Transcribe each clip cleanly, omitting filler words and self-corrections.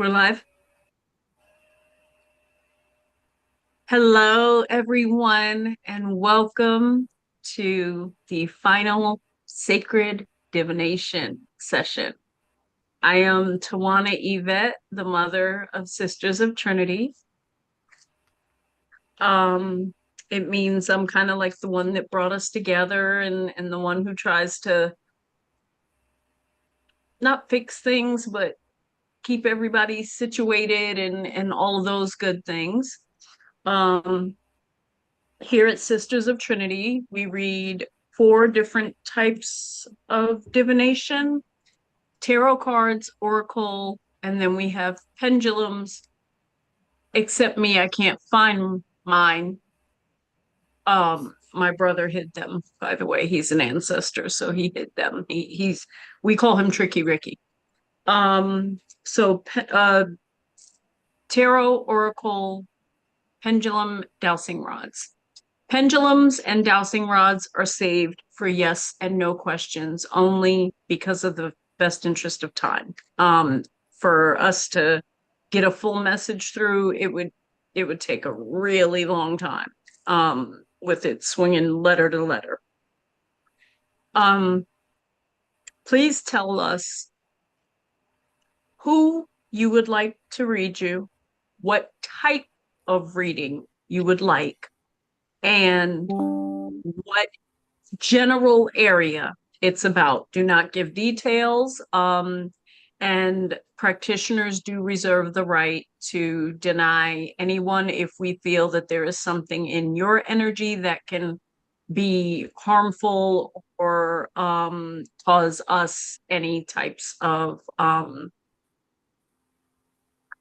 We're live. Hello, everyone, and welcome to the final sacred divination session. I am Tawana Yvette, the mother of Sisters of Trinity. Um, it means I'm kind of like the one that brought us together and the one who tries to not fix things, but keep everybody situated and all of those good things. Um, Here at Sisters of Trinity, we read four different types of divination: tarot cards, oracle, and then we have pendulums. Except me, I can't find mine. My brother hid them, by the way. He's an ancestor, so he hid them. He's we call him Tricky Ricky. So tarot, oracle, pendulum, dowsing rods. Pendulums and dowsing rods are saved for yes and no questions only because of the best interest of time. For us to get a full message through, it would take a really long time with it swinging letter to letter. Um, please tell us who you would like to read you, what type of reading you would like, and what general area it's about. Do not give details. And practitioners do reserve the right to deny anyone if we feel that there is something in your energy that can be harmful or cause us any types of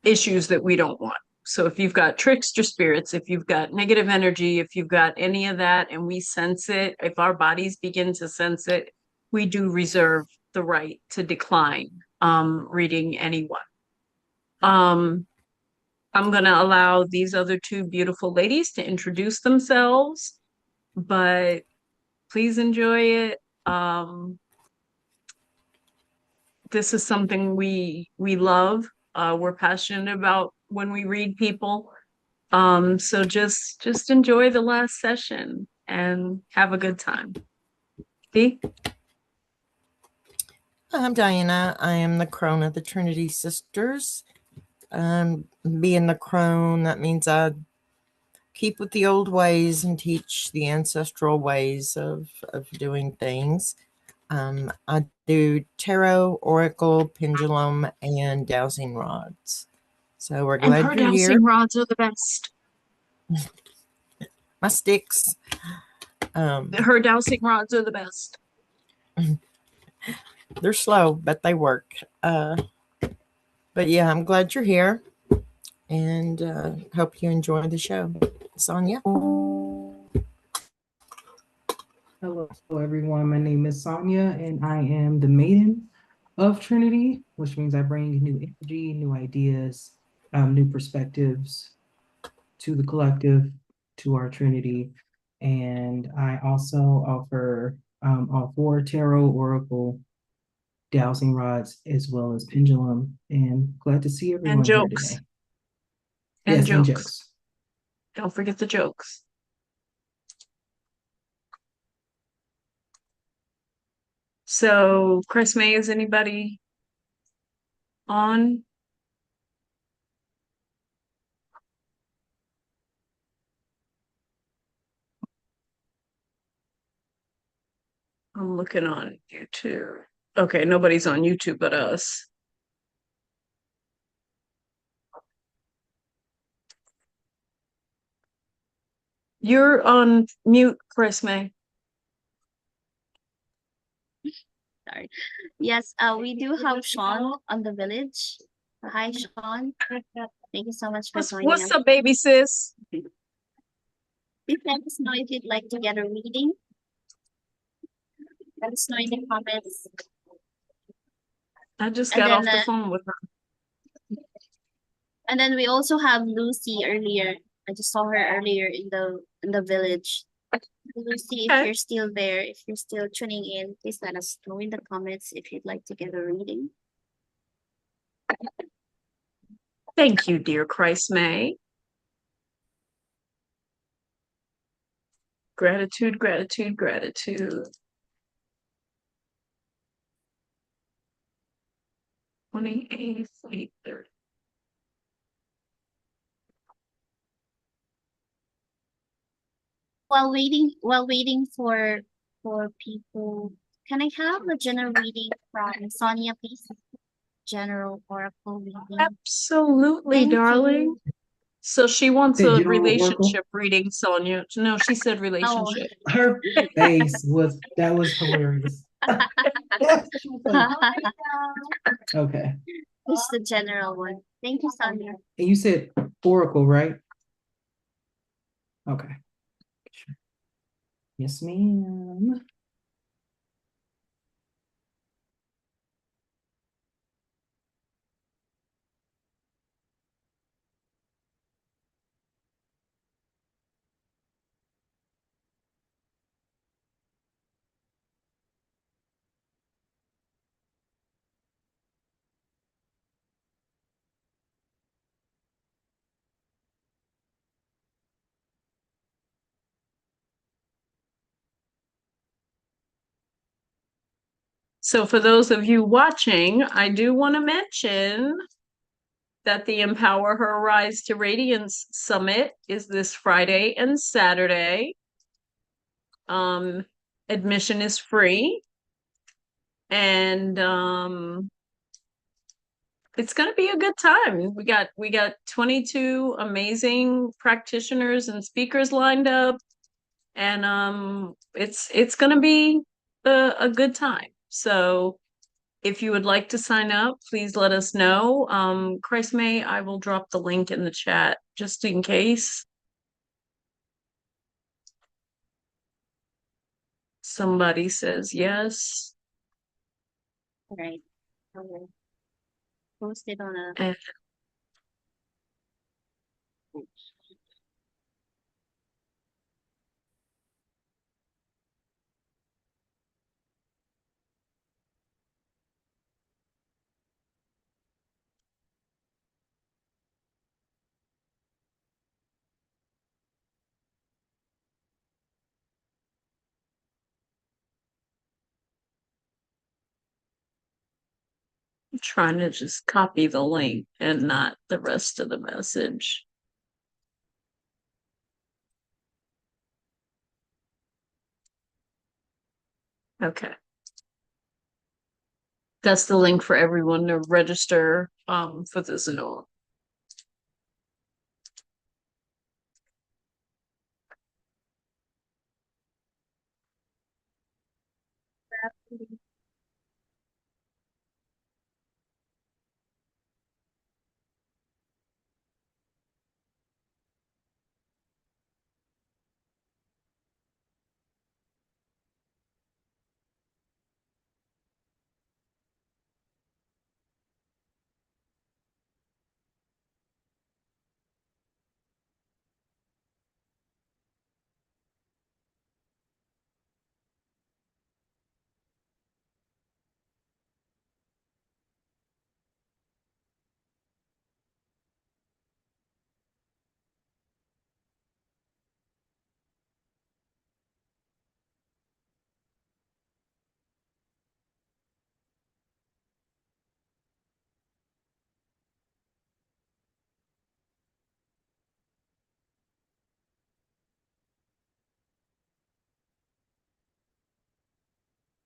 issues that we don't want. So if you've got trickster spirits, if you've got negative energy, if you've got any of that and we sense it, if our bodies begin to sense it, we do reserve the right to decline reading anyone. I'm going to allow these other two beautiful ladies to introduce themselves, but please enjoy it. This is something we love. We're passionate about when we read people. So just enjoy the last session and have a good time. See? I'm Diana. I am the crone of the Trinity Sisters. Being the crone, that means I keep with the old ways and teach the ancestral ways of doing things. I do tarot, oracle, pendulum, and dowsing rods. So we're And glad her you're here. dowsing rods are the best. My sticks. Her dowsing rods are the best. They're slow, but they work. But yeah, I'm glad you're here and hope you enjoy the show. Sonia? Hello, everyone. My name is Sonia, and I am the maiden of Trinity, which means I bring new energy, new ideas, new perspectives to the collective, to our Trinity. And I also offer all four tarot, oracle, dowsing rods, as well as pendulum. And glad to see And everyone here jokes. today. And Yes, and jokes. jokes. Don't forget the jokes. So, Chris May, is anybody on? I'm looking on YouTube. Okay, nobody's on YouTube but us. You're on mute, Chris May. Sorry. Yes, we do have Sean on the village. Hi, Sean. Thank you so much for joining What's us. up, baby sis? Please let us know if you'd like to get a reading. Let us know in the comments. I just And got then, off the phone with her. And then we also have Lucy earlier. I just saw her earlier in the village. Lucy, if Okay. you're still there, if you're still tuning in, please let us know in the comments if you'd like to get a reading. Thank you, dear Christ May. Gratitude, gratitude, gratitude. 28th, 8:30. While waiting for people, can I have a general reading from Sonia, please? General oracle reading. Absolutely, Thank darling. you. So she wants Said a General Oracle. relationship reading, Sonia. No, she said Oh. relationship. Her face was hilarious. She was like, okay. This is the general one. Thank you, Sonia. And you said Oracle, right? Okay. Sure. Yes, ma'am. So for those of you watching, I do want to mention that the Empower Her Rise to Radiance Summit is this Friday and Saturday. Admission is free. And it's going to be a good time. We got 22 amazing practitioners and speakers lined up, and it's going to be a good time. So if you would like to sign up, please let us know. Christ May, I will drop the link in the chat just in case somebody says yes. All right. I will post it on a. And I'm trying to just copy the link and not the rest of the message. Okay. That's the link for everyone to register for the Zoom.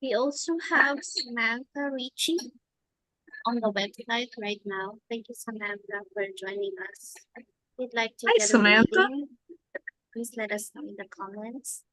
We also have Samantha Ricci on the website right now. Thank you, Samantha, for joining us. If you'd like to Hi, get a Samantha. reading, please let us know in the comments.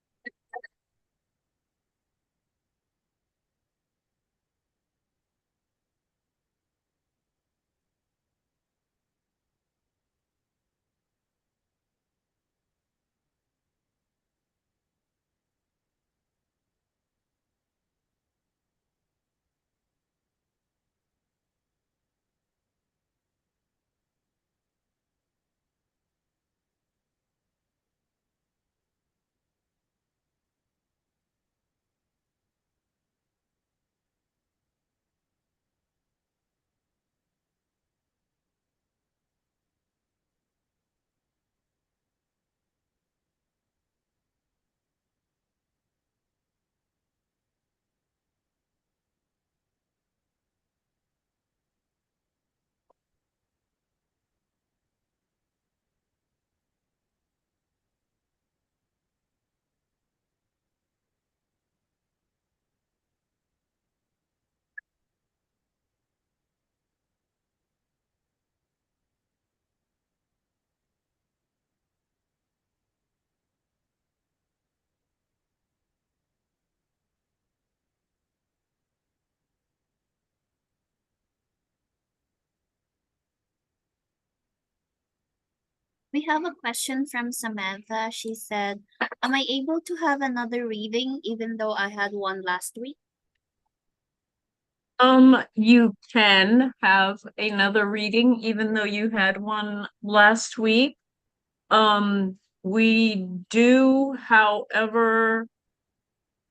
We have a question from Samantha. She said, am I able to have another reading even though I had one last week? You can have another reading even though you had one last week. We do, however,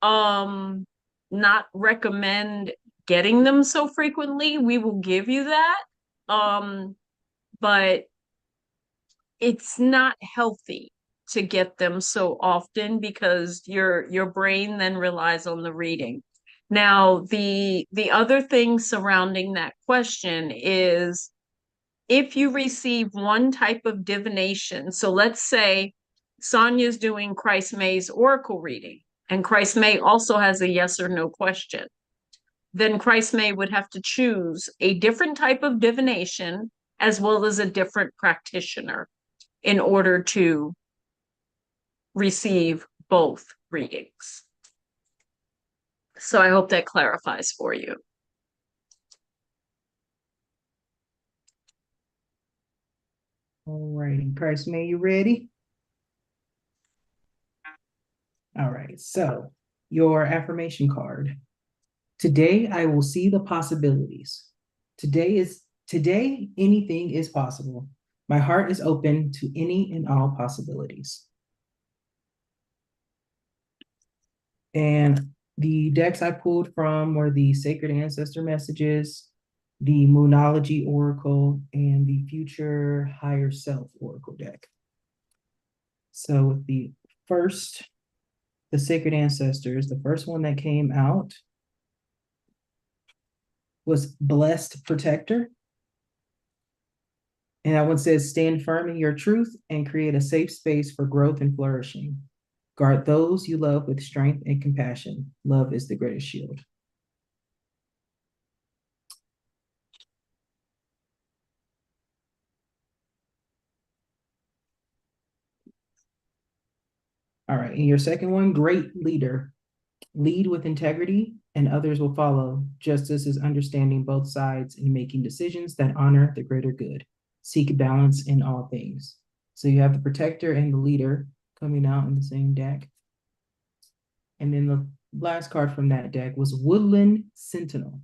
um, not recommend getting them so frequently. We will give you that. But it's not healthy to get them so often because your brain then relies on the reading. Now, the other thing surrounding that question is if you receive one type of divination, so let's say Sonia's doing Christ May's oracle reading, and Christ May also has a yes or no question, then Christ May would have to choose a different type of divination as well as a different practitioner in order to receive both readings. So I hope that clarifies for you. All righty, Christ, May, you ready? All right, so your affirmation card. Today I will see the possibilities. Today anything is possible. My heart is open to any and all possibilities. And the decks I pulled from were the Sacred Ancestor Messages, the Moonology Oracle, and the Future Higher Self Oracle deck. So with the Sacred Ancestors, the first one that came out was Blessed Protector. And that one says, stand firm in your truth and create a safe space for growth and flourishing. Guard those you love with strength and compassion. Love is the greatest shield. All right, and your second one, Great Leader. Lead with integrity and others will follow. Justice is understanding both sides and making decisions that honor the greater good. Seek balance in all things. So you have the Protector and the Leader coming out in the same deck. And then the last card from that deck was Woodland Sentinel.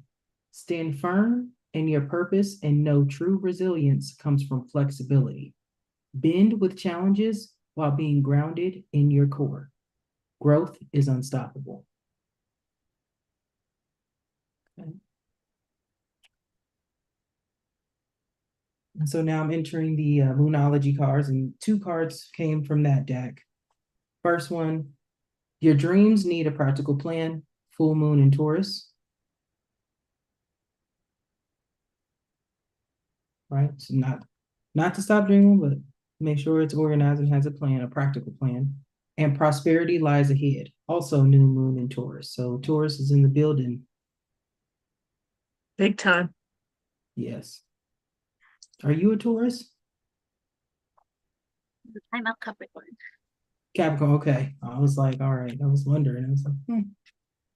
Stand firm in your purpose and know true resilience comes from flexibility. Bend with challenges while being grounded in your core. Growth is unstoppable. Okay. And so now I'm entering the Moonology cards, and 2 cards came from that deck. First one, your dreams need a practical plan, full moon in Taurus. Right, so not to stop dreaming, but make sure it's organized and has a plan, a practical plan. And prosperity lies ahead, also new moon in Taurus. So Taurus is in the building. Big time. Yes. Are you a Taurus? I'm a Capricorn. Capricorn, okay. I was like, all right, I was wondering. I was like,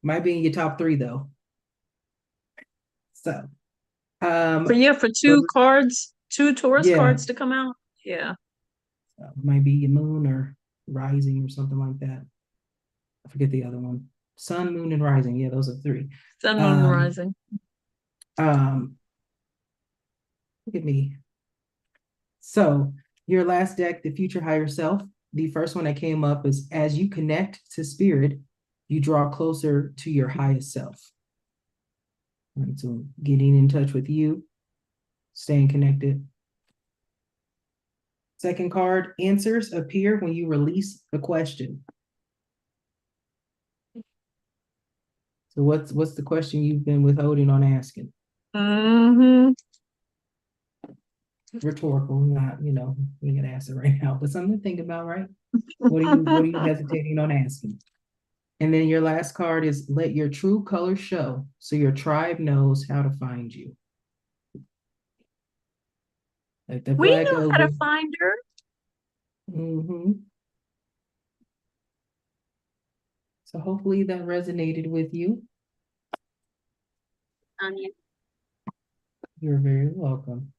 might be in your top 3 though. So for 2 Taurus yeah, cards to come out. Yeah. might be your moon or rising or something like that. I forget the other one. Sun, moon, and rising. Yeah, those are 3. Sun, moon, and rising. Look at me. So your last deck, the Future Higher Self, the first one that came up is as you connect to spirit, you draw closer to your highest self. Right, so getting in touch with you, staying connected. Second card, answers appear when you release the question. So what's the question you've been withholding on asking? Mm-hmm. Rhetorical, not, you can ask it right now, but something to think about, right? What are you hesitating on asking? And then your last card is let your true color show so your tribe knows how to find you. Let the We flag know go. how to find her. So hopefully that resonated with you. Yeah. You're very welcome.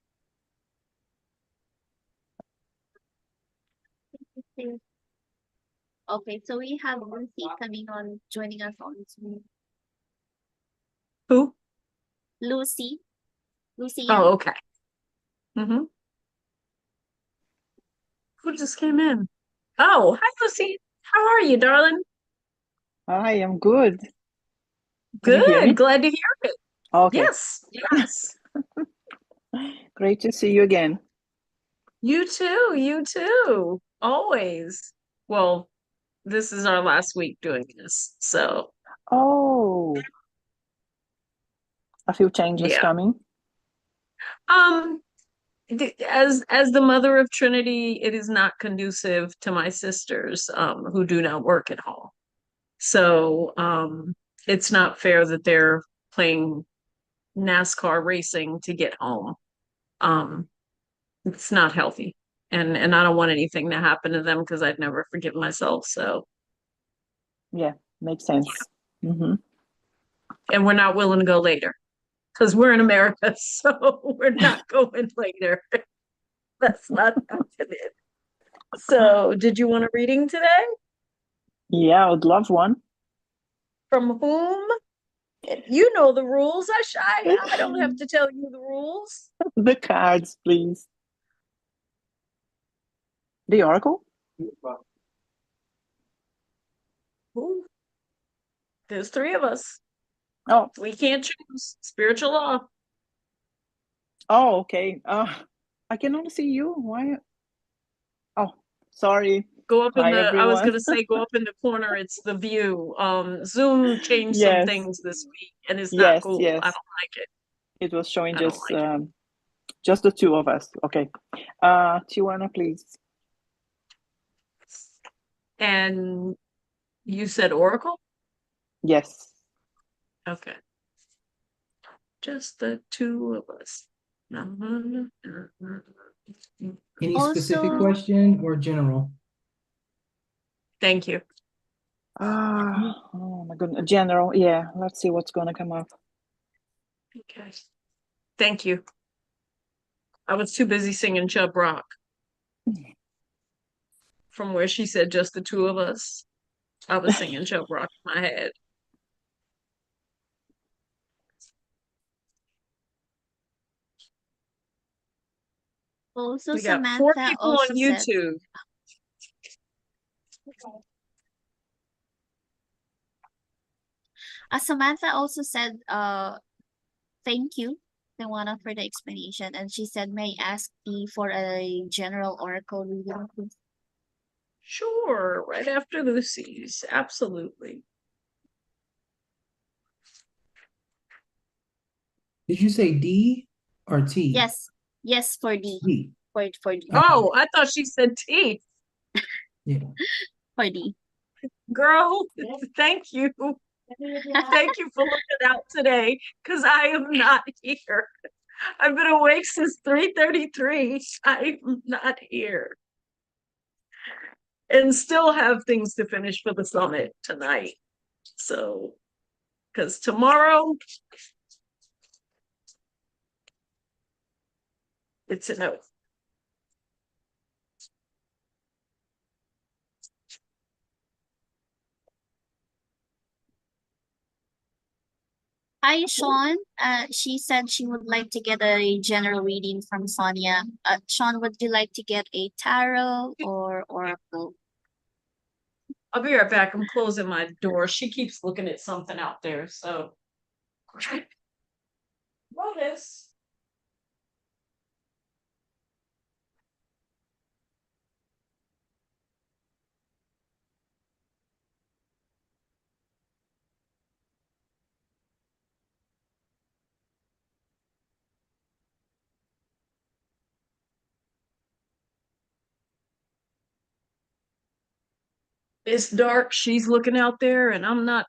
Okay. Okay, so we have Lucy coming on, joining us on Zoom. Who? Lucy. Lucy Oh, Yang. okay. Mm-hmm. Who just came in? Oh, hi, Lucy. How are you, darling? I am good. Can you hear Good. me? Glad to hear it. Okay, Yes, yes. great to see you again. You too. You too. Always. Well, this is our last week doing this, so Oh, a few changes yeah. coming. Um, as the mother of Trinity, it is not conducive to my sisters, who do not work at home. So, it's not fair that they're playing NASCAR racing to get home. Um, it's not healthy. And I don't want anything to happen to them because I'd never forgive myself. So, Yeah, makes sense. Hmm. and we're not willing to go later because we're in America, so we're not going later. That's not happening. So, did you want a reading today? Yeah, I would love one. From whom? You know the rules. I don't have to tell you the rules. The cards, please. The oracle? Ooh, there's three of us. Oh, We can't choose. Spiritual law. oh, okay. I can only see you. Why? Oh, sorry. Go up in Hi, the, I was everyone. gonna say go up in the corner, it's the view. Zoom changed some Yes, things this week and it's not yes, cool. I yes. don't like it. It was showing I don't like it. just the two of us. Okay. Tijuana, please. And you said Oracle? Yes. Okay. Just the two of us. Any specific Also, question or general? Thank you. Oh my goodness. General. Yeah. Let's see what's gonna come up. Okay. Thank you. I was too busy singing Chub Rock from where she said just the two of us. I was singing Chub Rock in my head. also We got four Samantha people on also said, YouTube. Samantha also said, thank you, Tawana, for the explanation. And she said, may I ask me for a general oracle reading, please? Sure, right after Lucy's. Absolutely. Did you say D or T? Yes, yes, for D. D. For D. Oh, I thought she said tea. Yeah. For D. Girl, thank you. Thank you for looking out today because I am not here. I've been awake since 3:33. I'm not here. And still have things to finish for the summit tonight. So, because tomorrow it's a no. Hi, Sean. She said she would like to get a general reading from Sonia. Sean, would you like to get a tarot or oracle? I'll be right back. I'm closing my door. She keeps looking at something out there. So, Lotus. It's dark. She's looking out there, and I'm not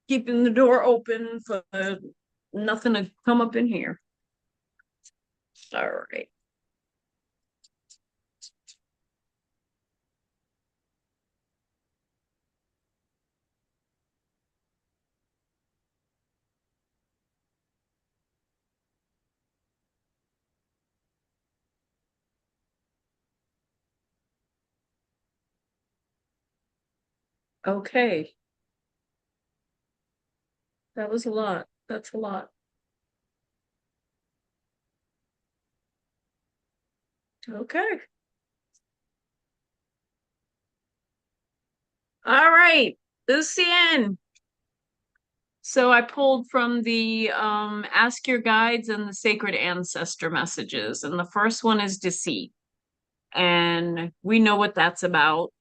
keeping the door open for nothing to come up in here. All right. Okay. That was a lot. That's a lot. Okay. All right. Lucian. So I pulled from the Ask Your Guides and the Sacred Ancestor messages. And the first one is deceit. And we know what that's about.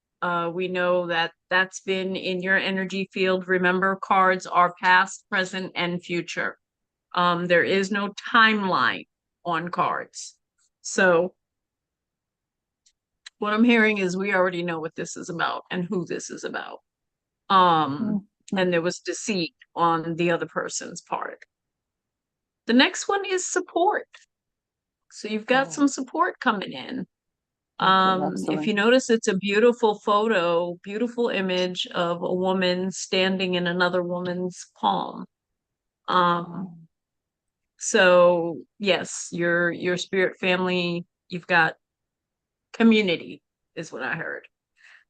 We know that that's been in your energy field. Remember, cards are past, present, and future. There is no timeline on cards. So what I'm hearing is we already know what this is about and who this is about. And there was deceit on the other person's part. The next one is support. So you've got some support coming in. If you Excellent. notice, it's a beautiful photo, beautiful image of a woman standing in another woman's palm. So yes, your spirit family, you've got community, is what I heard,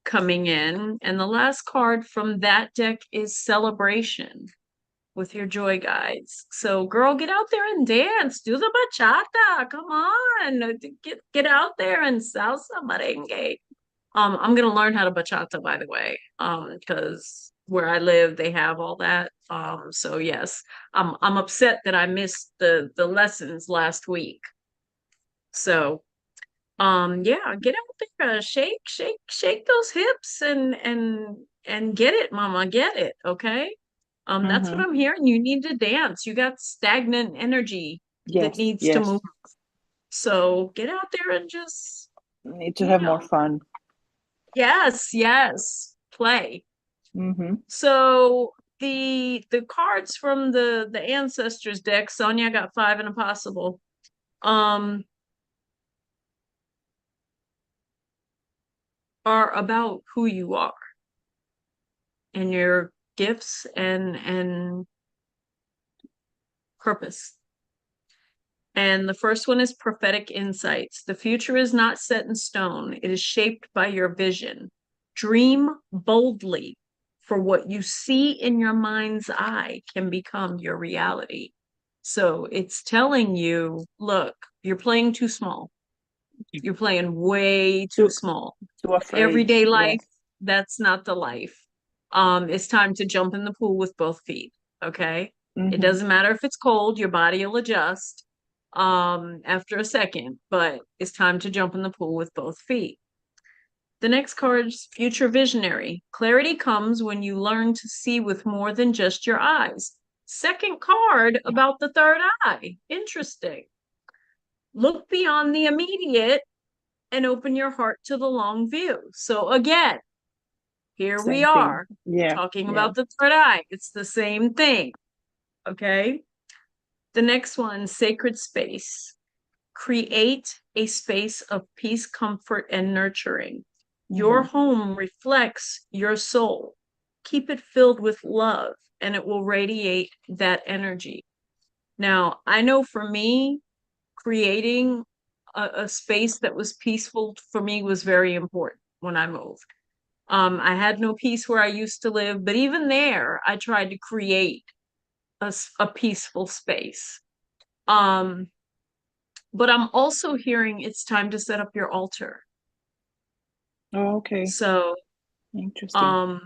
coming in. And the last card from that deck is celebration with your joy guides. So girl, get out there and dance. Do the bachata. Come on. Get out there and salsa merengue. I'm gonna learn how to bachata, by the way. Because where I live, they have all that. So yes, I'm upset that I missed the lessons last week. So yeah, get out there, shake those hips and get it, mama, get it, okay? That's what I'm hearing. You need to dance. You got stagnant energy that Yes, needs to yes. move. So get out there and just, Need to you have more know, fun. yes, play. Mm-hmm. So the cards from the ancestors deck, Sonia got 5 and a possible. Are about who you are and your gifts and purpose. And the first one is prophetic insights. The future is not set in stone. It is shaped by your vision. Dream boldly, for what you see in your mind's eye can become your reality. So it's telling you, look, you're playing too small. You're playing way too small. Too afraid. Everyday life, Yes. that's not the life. It's time to jump in the pool with both feet. Okay. It Mm-hmm. doesn't matter if it's cold, your body will adjust after a second, but it's time to jump in the pool with both feet. The next card is future visionary. Clarity comes when you learn to see with more than just your eyes. Second card about the third eye. Interesting. Look beyond the immediate and open your heart to the long view. So again, here we Same thing. are Yeah, talking yeah. about the third eye. It's the same thing. Okay. The next one, sacred space. Create a space of peace, comfort, and nurturing. Your home reflects your soul. Keep it filled with love, and it will radiate that energy. Now, I know for me, creating a space that was peaceful for me was very important when I moved. I had no peace where I used to live, but even there, I tried to create a peaceful space. But I'm also hearing it's time to set up your altar. Oh, okay. So, Interesting.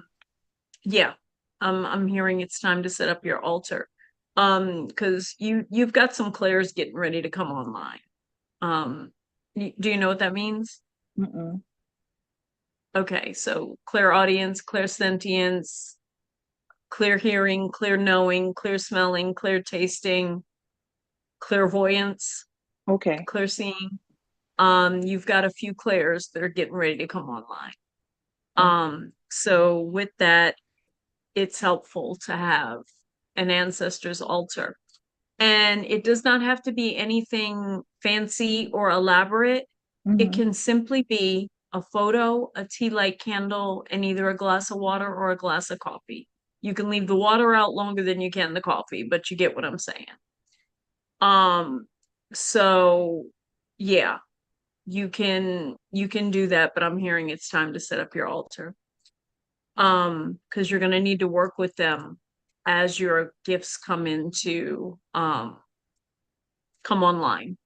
yeah, I'm hearing it's time to set up your altar. Because you've got some clairs getting ready to come online. Do you know what that means? Mm-mm. Okay, so clairaudience, clairsentience, clear hearing, clear knowing, clear smelling, clear tasting, clairvoyance, Okay. clear seeing. You've got a few clairs that are getting ready to come online. So with that, it's helpful to have an ancestor's altar. And it does not have to be anything fancy or elaborate. It Mm-hmm. can simply be a photo, a tea light candle, and either a glass of water or a glass of coffee. You can leave the water out longer than you can the coffee, but you get what I'm saying. Um, so yeah, you can do that, but I'm hearing it's time to set up your altar. because you're going to need to work with them as your gifts come online,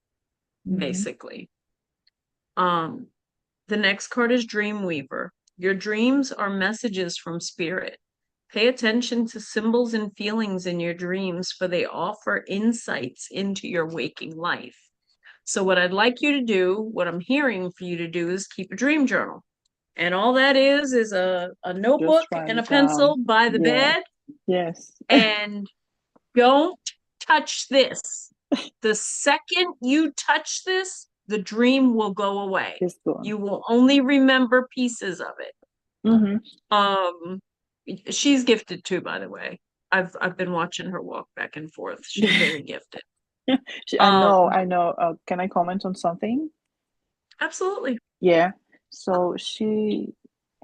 basically. The next card is Dreamweaver. Your dreams are messages from spirit. Pay attention to symbols and feelings in your dreams, for they offer insights into your waking life. So what I'd like you to do, what I'm hearing for you to do, is keep a dream journal. And all that is a notebook write and a it down. pencil by the Yeah. bed. Yes. And don't touch this. The second you touch this, the dream will go away. It's gone. You will only remember pieces of it. Mm-hmm. She's gifted too, by the way. I've been watching her walk back and forth. She's very gifted. I know. Can I comment on something? Absolutely. Yeah. So she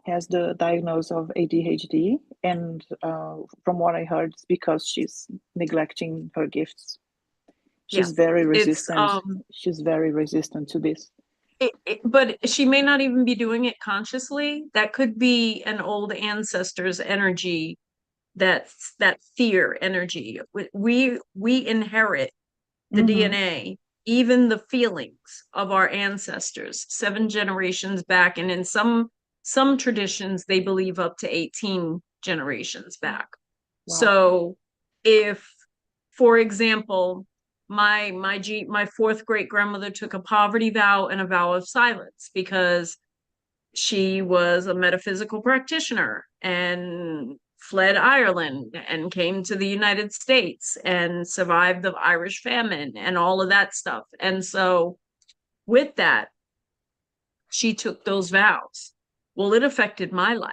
has the diagnosis of ADHD, and from what I heard, it's because she's neglecting her gifts. She's very resistant. She's very resistant to this. But she may not even be doing it consciously. That could be an old ancestor's energy. That's that fear energy. We inherit the DNA, even the feelings of our ancestors 7 generations back, and in some traditions they believe up to 18 generations back. Wow. So if, for example, my 4th great grandmother took a poverty vow and a vow of silence because she was a metaphysical practitioner and fled Ireland and came to the United States and survived the Irish famine and all of that stuff. And so with that, she took those vows. Well, it affected my life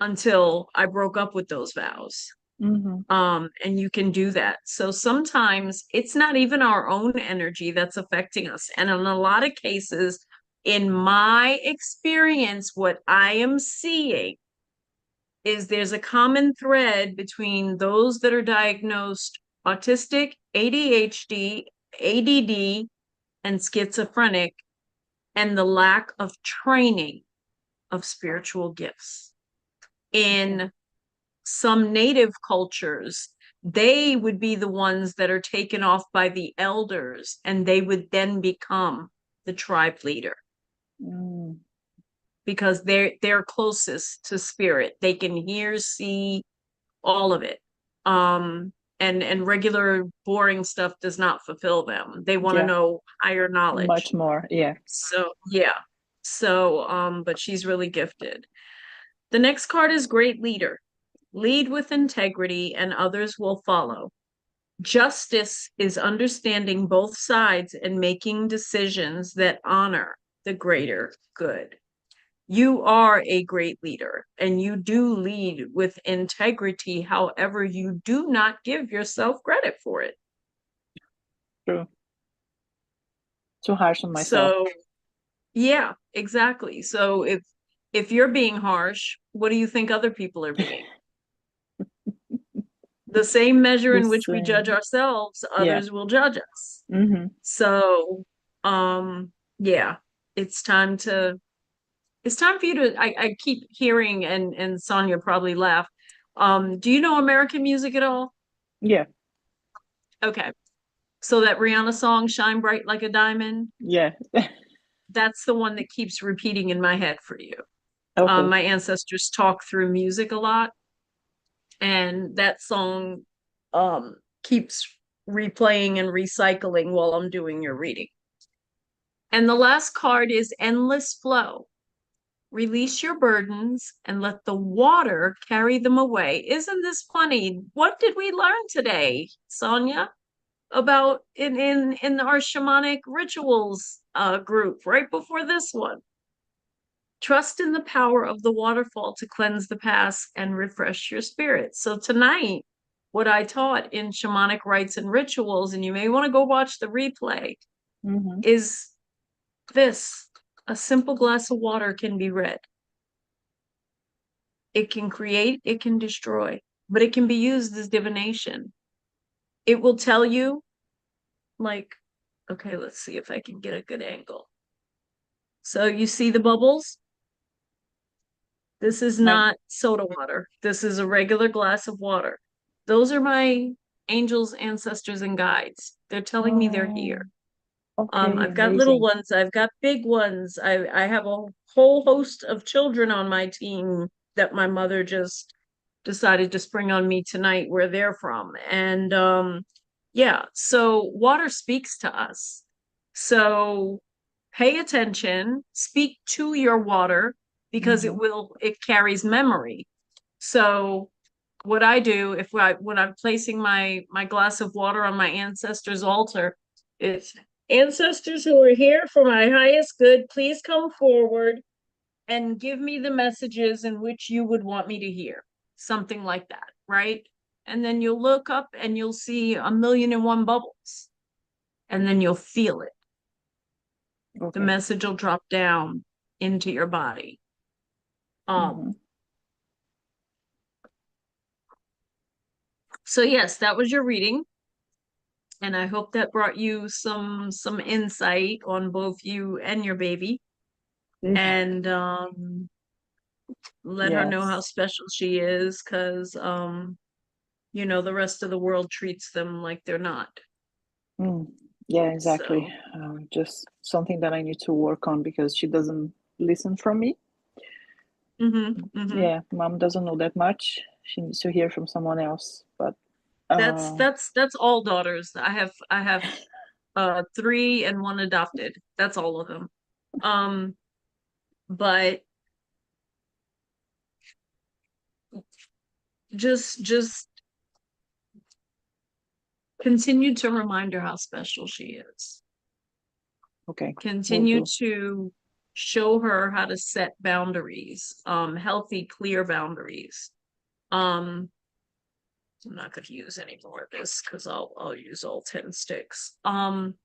until I broke up with those vows. And you can do that. So sometimes it's not even our own energy that's affecting us. And in a lot of cases, in my experience, what I am seeing is there's a common thread between those that are diagnosed autistic, ADHD, ADD, and schizophrenic, and the lack of training of spiritual gifts. In some native cultures, they would be the ones that are taken off by the elders, and they would then become the tribe leader. Because they're closest to spirit. They can hear, see, all of it. And regular boring stuff does not fulfill them. They want to know higher knowledge. Much more, yeah. So but she's really gifted. The next card is Great Leader. Lead with integrity and others will follow. Justice is understanding both sides and making decisions that honor the greater good. You are a great leader and you do lead with integrity. However, you do not give yourself credit for it. True. Too harsh on myself. So, yeah, exactly. So if you're being harsh, what do you think other people are being? The same measure in which we judge ourselves, others will judge us. So, yeah, it's time for you to, I keep hearing, and Sonia probably laughed. Do you know American music at all? Yeah. Okay. So that Rihanna song, Shine Bright Like a Diamond? Yeah. That's the one that keeps repeating in my head for you. Okay. My ancestors talk through music a lot, and that song keeps replaying and recycling while I'm doing your reading. And the last card is Endless Flow. Release your burdens and let the water carry them away. Isn't this funny? What did we learn today, Sonia, about in our shamanic rituals group right before this one? Trust in the power of the waterfall to cleanse the past and refresh your spirit. So tonight, what I taught in shamanic rites and rituals, and you may want to go watch the replay, is this. A simple glass of water can be red. It can create, it can destroy, but it can be used as divination. It will tell you, like, okay, let's see if I can get a good angle. So you see the bubbles? This is My not soda water. This is a regular glass of water. Those are my angels, ancestors, and guides. They're telling me they're oh, here. okay, I've got little amazing. ones, I've got big ones. I have a whole host of children on my team that my mother just decided to spring on me tonight where they're from. And yeah, so water speaks to us. So pay attention, speak to your water because Mhm. it carries memory. So what I do if I when I'm placing my glass of water on my ancestors' altar, it's ancestors who are here for my highest good, please come forward and give me the messages in which you would want me to hear. Something like that, right? And then you'll look up and you'll see 1,000,001 bubbles. And then you'll feel it. The Okay. message will drop down into your body. Mhm. So yes, that was your reading. And I hope that brought you some insight on both you and your baby. And let her know how Yes. special she is, because the rest of the world treats them like they're not. Mm. Yeah, exactly. So Just something that I need to work on because she doesn't listen from me. mm-hmm. Yeah, mom doesn't know that much. She needs to hear from someone else. But That's uh, that's all daughters. I have 3 and 1 adopted. That's all of them. Um, but just continue to remind her how special she is. okay, will Continue do. to show her how to set boundaries, healthy, clear boundaries. I'm not going to use any more of this because I'll use all 10 sticks. And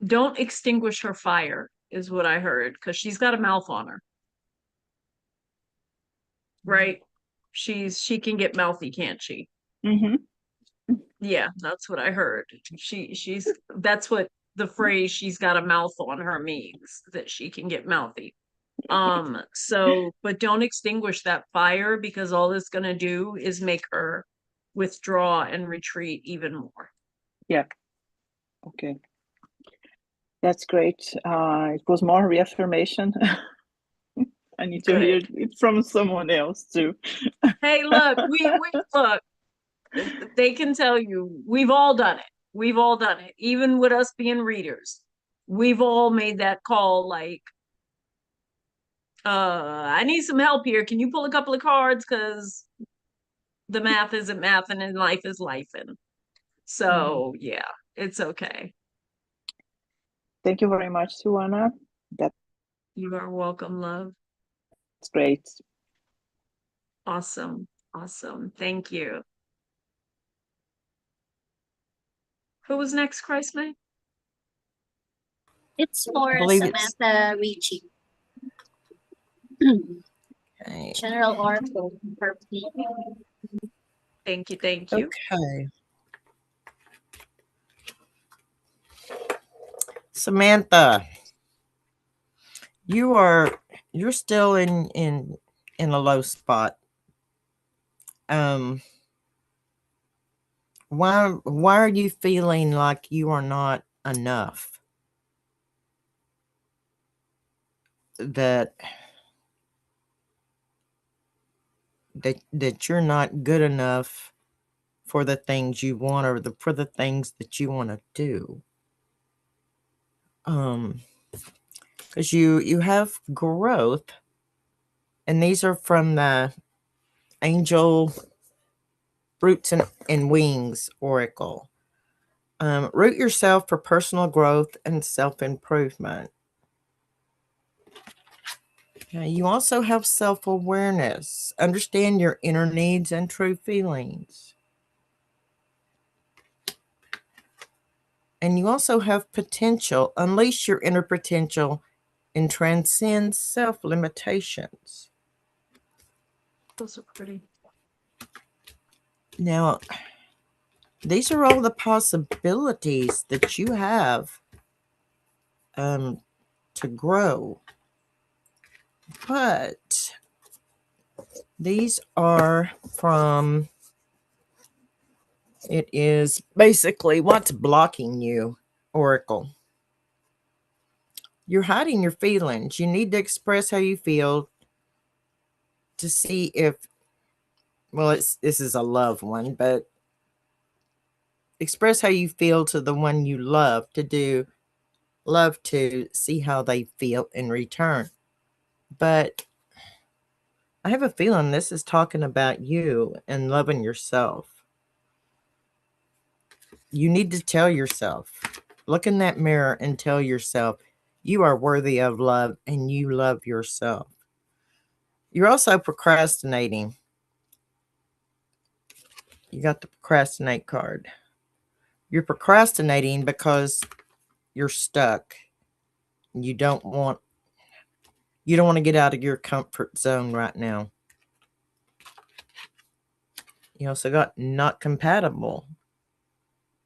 don't extinguish her fire is what I heard, because she's got a mouth on her, right? She can get mouthy, can't she? Mm-hmm. Yeah, that's what I heard. That's what the phrase "she's got a mouth on her" means, that she can get mouthy. So but don't extinguish that fire, because all it's gonna do is make her withdraw and retreat even more. Yeah. Okay. That's great. It was more reaffirmation. I need to hear Good. it from someone else too. Hey, look, we look, they can tell you we've all done it. We've all done it, even with us being readers. We've all made that call, like, I need some help here. Can you pull a couple of cards? Because the math isn't math and life is life. And Mhm. so, yeah, it's okay. Thank you very much, Suana. That's You are welcome, love. great. Awesome. Awesome. Thank you. Who was next, Christ May? It's I for believe it's Samantha Ricci. okay. General Oracle for me. Thank you. Thank you. Okay. Samantha, you're still in a low spot. Um why are you feeling like you are not enough? That that you're not good enough for the things you want, or for the things that you want to do. Because you have growth, and these are from the Angel Roots and Wings Oracle. Root yourself for personal growth and self-improvement. You also have self-awareness. Understand your inner needs and true feelings. And you also have potential. Unleash your inner potential and transcend self-limitations. Those are pretty. Now, these are all the possibilities that you have to grow. But these are from, it is basically what's blocking you, Oracle. You're hiding your feelings. You need to express how you feel to see if, well, this is a love one, but express how you feel to the one you love to see how they feel in return. But I have a feeling this is talking about you and loving yourself. You need to tell yourself, look in that mirror and tell yourself you are worthy of love and you love yourself. You're also procrastinating. You got the procrastinate card. You're procrastinating because you're stuck. You don't want to get out of your comfort zone right now. You also got not compatible.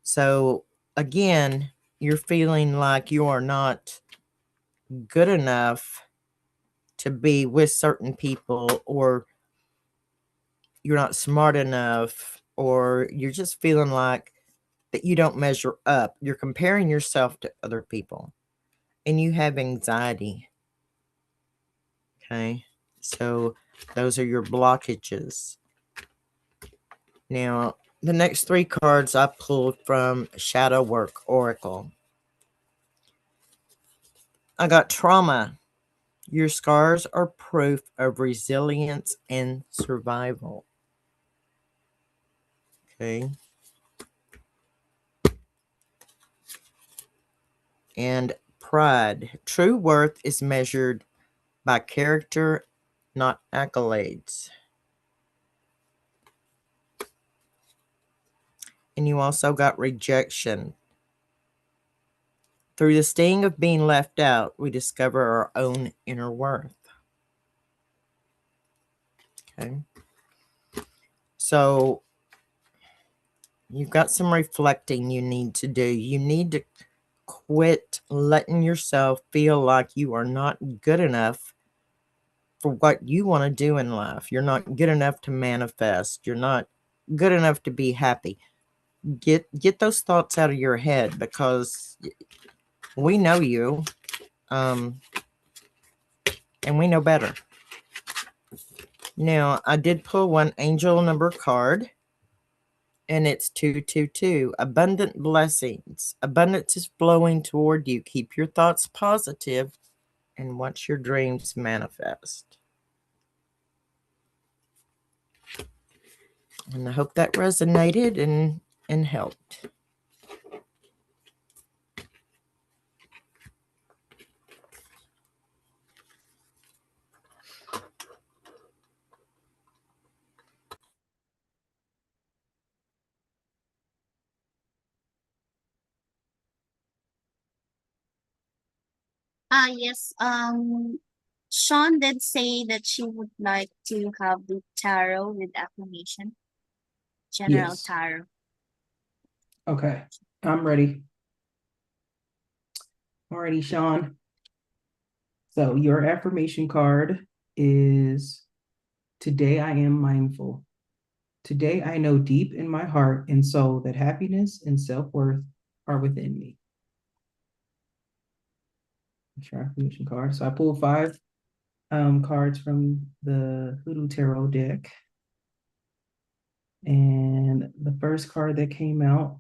So again, you're feeling like you are not good enough to be with certain people, or you're not smart enough, or you're just feeling like that you don't measure up. You're comparing yourself to other people and you have anxiety. Okay. So those are your blockages. Now, the next three cards I pulled from Shadow Work Oracle. I got trauma. Your scars are proof of resilience and survival. Okay. And pride. True worth is measured by character, not accolades. And you also got rejection. Through the sting of being left out, we discover our own inner worth. Okay. So you've got some reflecting you need to do. You need to quit letting yourself feel like you are not good enough for what you want to do in life. You're not good enough to manifest. You're not good enough to be happy. Get those thoughts out of your head, because we know you, and we know better. Now, I did pull one angel number card, and it's 222. Abundant blessings. Abundance is flowing toward you. Keep your thoughts positive and watch your dreams manifest. And I hope that resonated and helped. Yes. Sean did say that she would like to have the tarot with affirmation, general Yes. tarot. Okay. I'm ready. Alrighty, Sean. So your affirmation card is: today I am mindful. Today I know deep in my heart and soul that happiness and self-worth are within me. That's your affirmation card. So I pulled five cards from the Hoodoo Tarot deck. And the first card that came out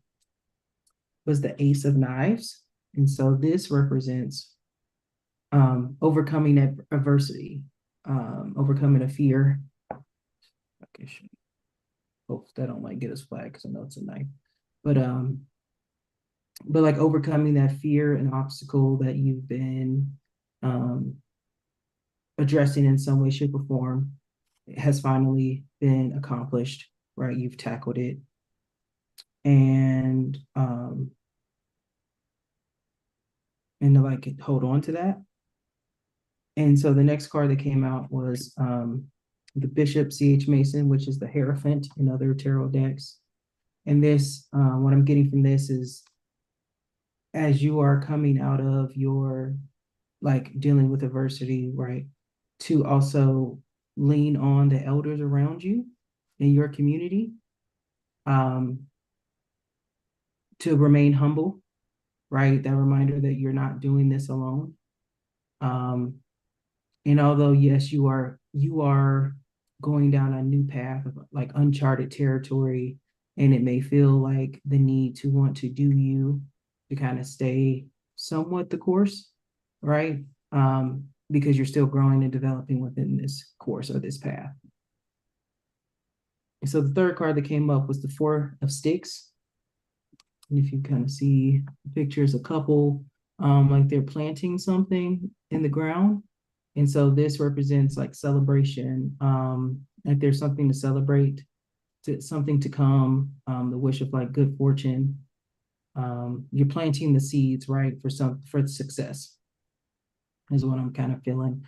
was the Ace of Knives. And so this represents overcoming adversity, overcoming a fear. Okay, hope that don't like get us flagged because I know it's a knife. But like overcoming that fear and obstacle that you've been addressing in some way, shape, or form has finally been accomplished, right? You've tackled it. And to like hold on to that. And so the next card that came out was the Bishop C.H. Mason, which is the Hierophant in other tarot decks. And this, what I'm getting from this is, as you are coming out of your like dealing with adversity, right? to also lean on the elders around you in your community, um, to remain humble, right? That reminder that you're not doing this alone. Um, and although yes, you are going down a new path of like uncharted territory, and it may feel like the need to want to do you to kind of stay somewhat the course, right? Because you're still growing and developing within this course or this path. So the third card that came up was the Four of Sticks. And if you kind of see pictures, a couple, like they're planting something in the ground. And so this represents like celebration, like there's something to celebrate, something to come, the wish of like good fortune. You're planting the seeds, right, for success is what I'm kind of feeling.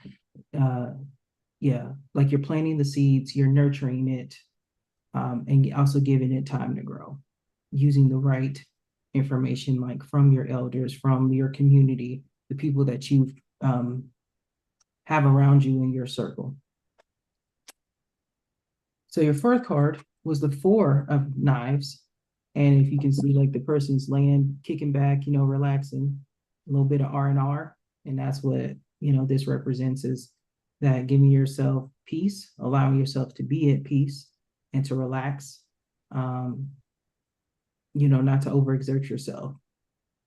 Yeah, like you're planting the seeds, you're nurturing it, and also giving it time to grow, using the right information, like from your elders, from your community, the people that you have around you in your circle. So your fourth card was the Four of Knives. And if you can see, like the person's laying, kicking back, relaxing, a little bit of R&R. And that's what, this represents, is that giving yourself peace, allowing yourself to be at peace and to relax, not to overexert yourself,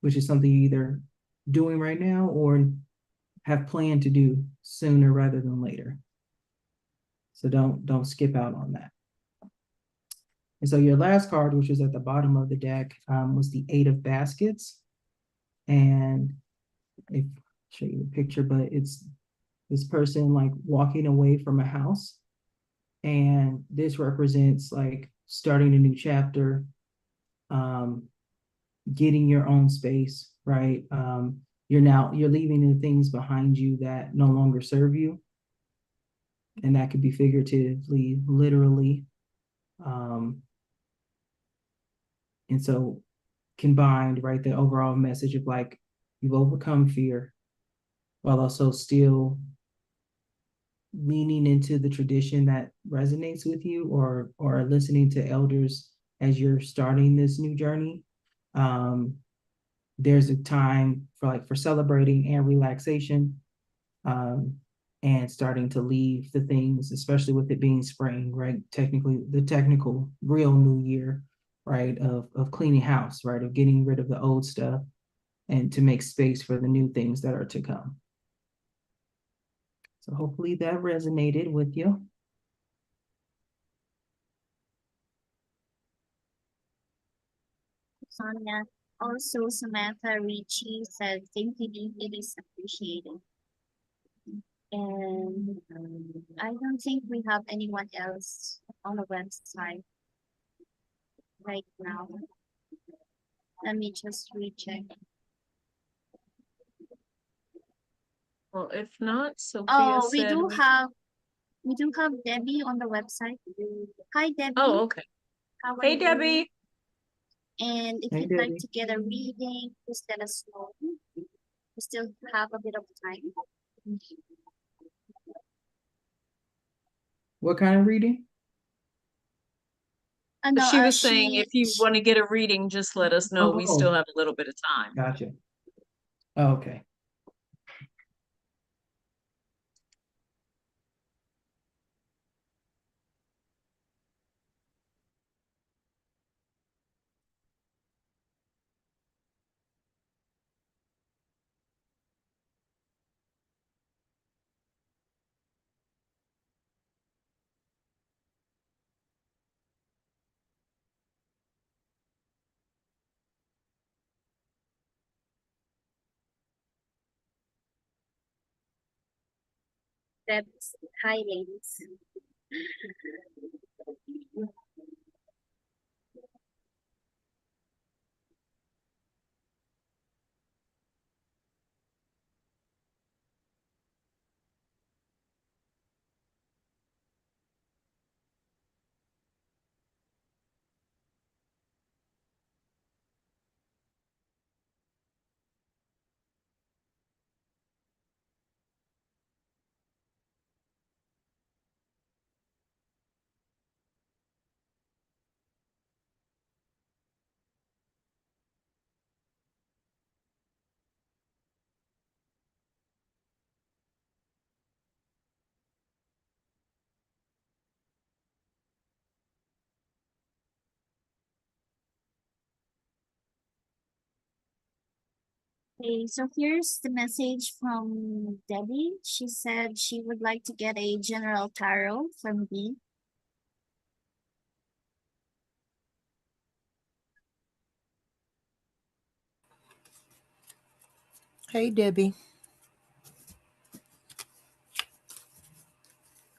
which is something you're either doing right now or have planned to do sooner rather than later. So don't skip out on that. And so your last card, which was at the bottom of the deck, was the Eight of Baskets. And if I'll show you the picture, but it's this person like walking away from a house. And this represents like starting a new chapter, getting your own space, right? You're leaving the things behind you that no longer serve you. And that could be figuratively, literally. And so combined, right, the overall message of like you've overcome fear while also still leaning into the tradition that resonates with you, or listening to elders as you're starting this new journey. There's a time for celebrating and relaxation, and starting to leave the things, especially with it being spring, right? Technically, the technical real new year, right? Of cleaning house, right? Of getting rid of the old stuff and to make space for the new things that are to come. So hopefully that resonated with you. Sonia. Also, Samantha Ricci said, thank you, it is appreciated. And I don't think we have anyone else on the website right now. Let me just recheck. Well, if not, Sophia Oh, said we do have Debbie on the website. Hi, Debbie. Oh, okay. How are Hey, you? Debbie. And if Hey, you'd like Debbie. to get a reading, please let us know. We still have a bit of time. What kind of reading? No, She was saying if you want to get a reading, just let us know. We still Oh, have a little bit of time. gotcha. Oh, okay. That's hi, ladies. Okay, so here's the message from Debbie. She said she would like to get a general tarot from B. Hey, Debbie.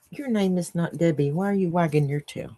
Your name is not Debbie. Why are you wagging your tail?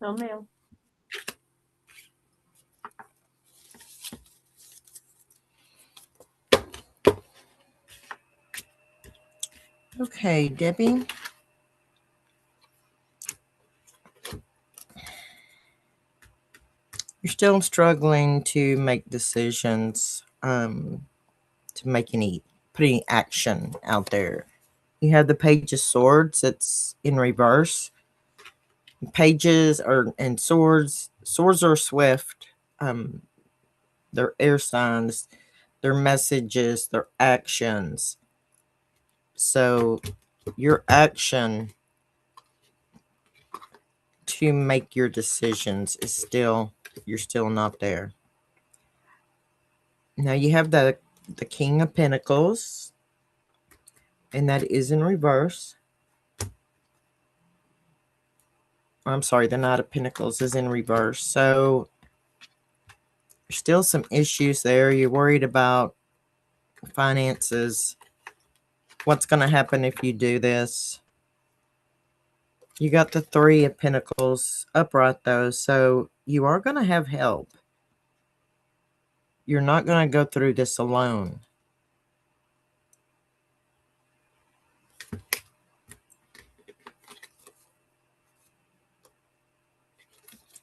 Oh, ma'am. Okay, Debbie. You're still struggling to make decisions, to make put any action out there. You have the Page of Swords. It's in reverse. Pages are and swords. Swords are swift. They're air signs. They're messages. They're actions. So your action to make your decisions is still, you're still not there. Now you have the King of Pentacles, and that is in reverse. I'm sorry, the Knight of Pentacles is in reverse. So there's still some issues there. You're worried about finances. What's going to happen if you do this? You got the Three of Pentacles upright though, so you are going to have help. You're not going to go through this alone.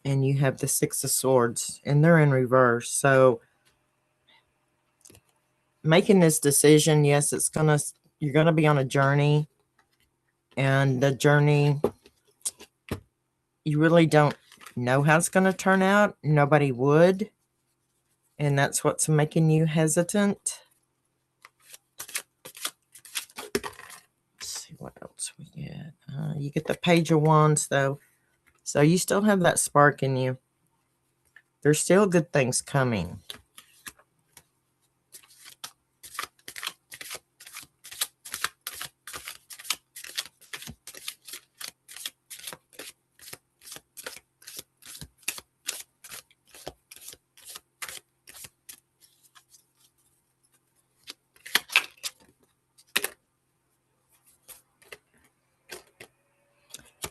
And you have the Six of Swords, and they're in reverse. So making this decision, yes, you're gonna be on a journey, and the journey, you really don't know how it's gonna turn out. Nobody would, and that's what's making you hesitant. Let's see what else we get. You get the Page of Wands though, so you still have that spark in you. There's still good things coming.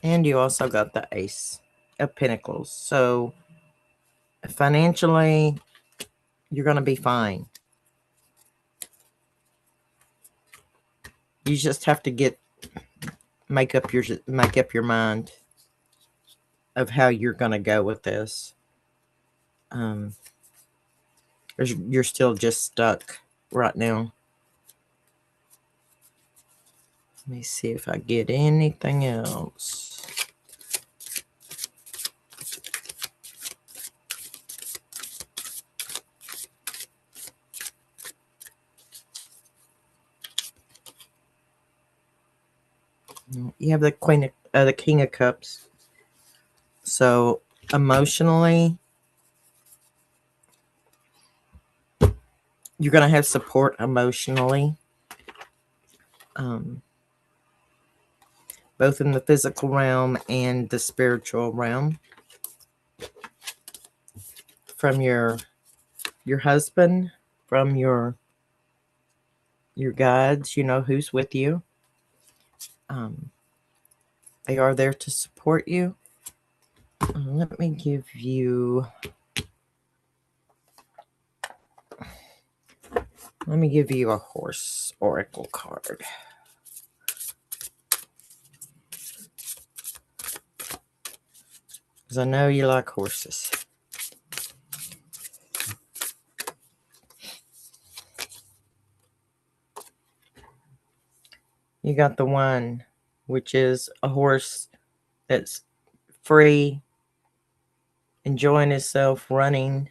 And you also got the Ace of Pentacles. So financially, you're going to be fine. You just have to make up your mind of how you're going to go with this. Um, you're still just stuck right now. Let me see if I get anything else. You have the the King of Cups. So emotionally, you're going to have support emotionally, both in the physical realm and the spiritual realm, from your husband, from your guides. You know who's with you. They are there to support you. Let me give you a horse oracle card. Because I know you like horses. You got the one, which is a horse that's free, enjoying himself, running.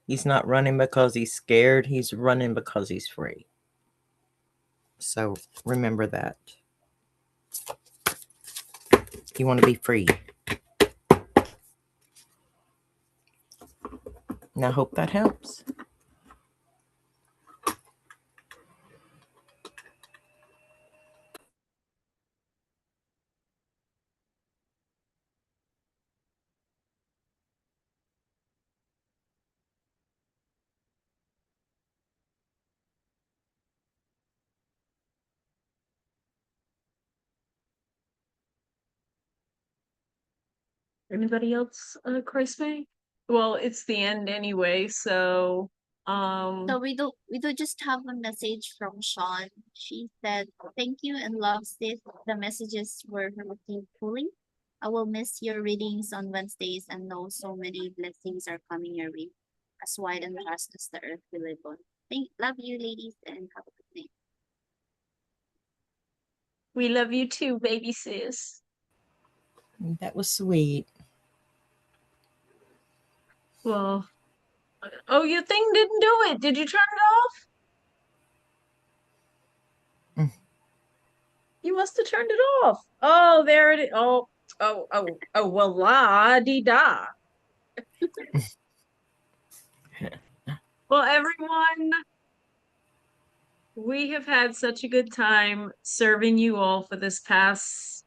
He's not running because he's scared. He's running because he's free. So remember that. You want to be free. And I hope that helps. Anybody else, Christ May? Well, it's the end anyway, so So we do just have a message from Sean. She said, "Thank you and loves this. The messages were received fully. I will miss your readings on Wednesdays and know so many blessings are coming your way, as wide and vast as the earth we live on. Love you, ladies, and have a good night." we love you too, baby sis. That was sweet. Well, oh, your thing didn't do it. Did you turn it off? You must have turned it off. Oh, there it is. Oh, well, la di da. Well, everyone, we have had such a good time serving you all for this past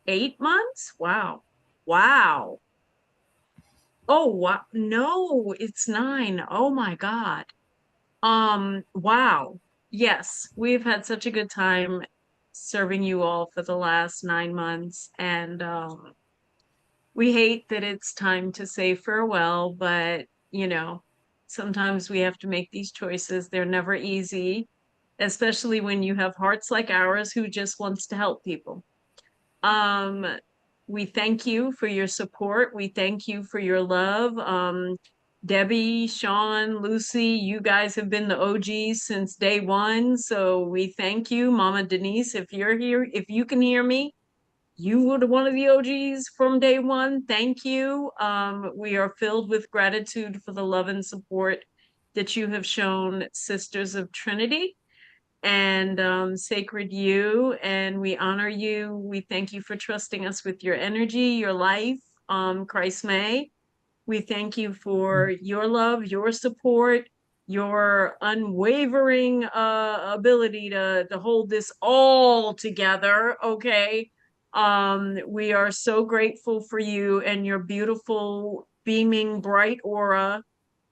8 months. Wow. Wow. Oh, wow. No, it's 9. Oh my God. Wow. Yes, we've had such a good time serving you all for the last 9 months, and we hate that it's time to say farewell, but sometimes we have to make these choices. They're never easy, especially when you have hearts like ours who just wants to help people. Um, we thank you for your support. We thank you for your love. Debbie, Sean, Lucy, you guys have been the OGs since day one. So we thank you. Mama Denise, if you're here, if you can hear me, you were one of the OGs from day one. Thank you. We are filled with gratitude for the love and support that you have shown Sisters of Trinity and Sacred You, and we honor you. We thank you for trusting us with your energy, your life. Christ May, we thank you for your love, your support, your unwavering ability to hold this all together. Okay. We are so grateful for you and your beautiful, beaming, bright aura.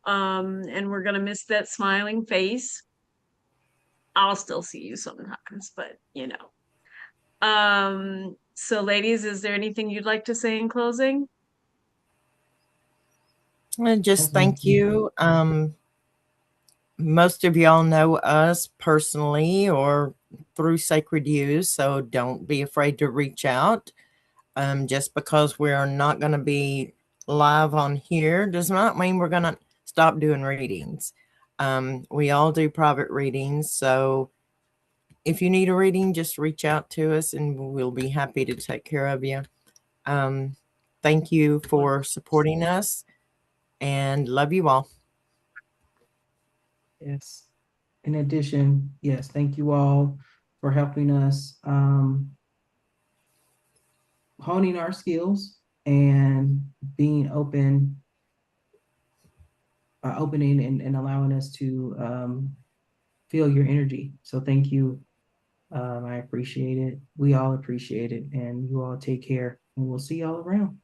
And we're gonna miss that smiling face. I'll still see you sometimes, but so ladies, is there anything you'd like to say in closing? And just thank you. Most of y'all know us personally or through Sacred Use, so don't be afraid to reach out. Just because we're not going to be live on here does not mean we're going to stop doing readings. We all do private readings. So if you need a reading, just reach out to us and we'll be happy to take care of you. Thank you for supporting us and love you all. Yes. In addition, yes, thank you all for helping us honing our skills and being opening and allowing us to feel your energy. So thank you. I appreciate it. We all appreciate it. And you all take care and we'll see y'all around.